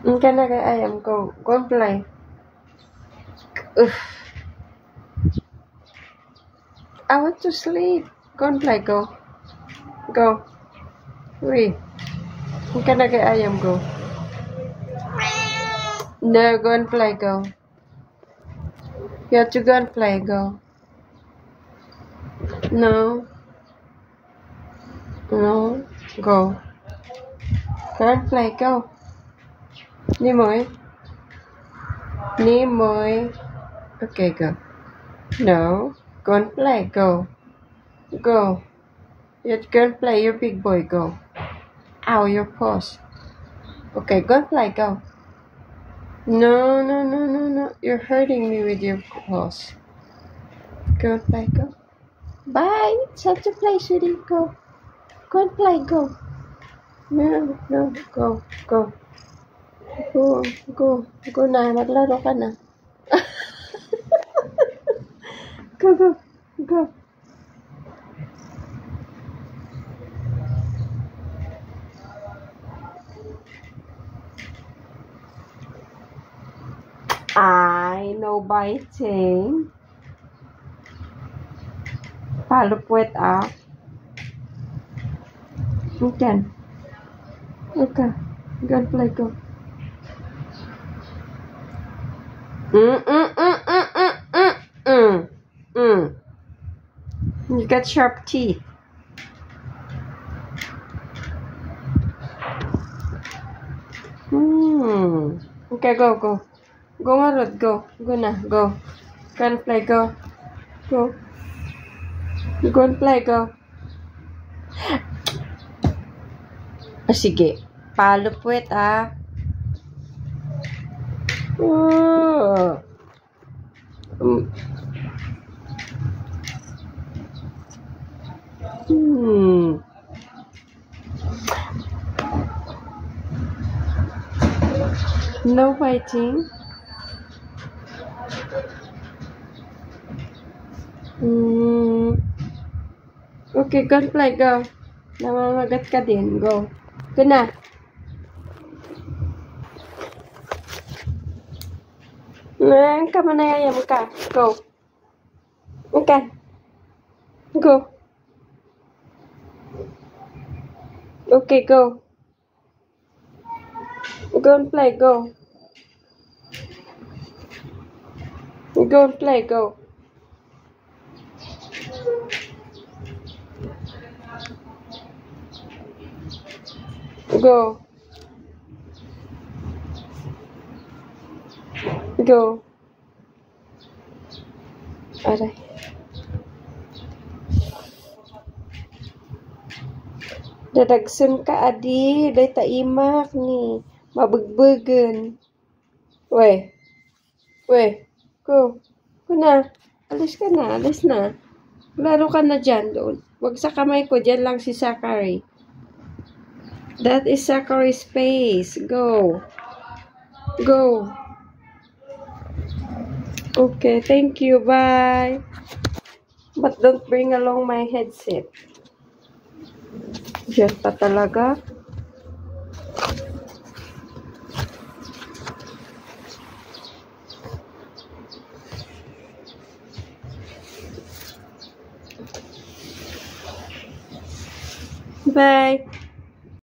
Can I get ayam? Go and play. Ugh. I want to sleep. Go and play. Go. Wait. Can I get ayam? Go. No, go and play. Go. You have to go and play. Go. No. Go. Go and play. Go. Nimoy. Okay, go. No. Go and play. Go. You have to go and play. You're big boy. Go. Ow, your paws. Okay, go and play. Go. No. You're hurting me with your paws. Go and play. Go. Bye. It's time to play, sweetie. Go and play. Go. No. Go. Go na. Maglaro ka na. Go. No biting. Palupwet ah. Okay. Go and play. Go. You got sharp teeth. Okay, go. Go, Marot. Go na. Go and play. Go and play. Go. Sige. Palupwet ah. No fighting. Okay, go and play. Go. Namamagat ka din. Go na. Kamanayayam ka. Go. Okay. Go. Okay, go. Go and play. Go and play. Go. Aray. Dadagsun ka adi. Day taimak ni. Mabagbagan. Weh. Go na. Alis na. Laro ka na dyan doon. Wag sa kamay ko. Dyan lang si Zachary. That is Zachary's space. Go. Okay, thank you. Bye. But don't bring along my headset. Diyan pa talaga. Bye.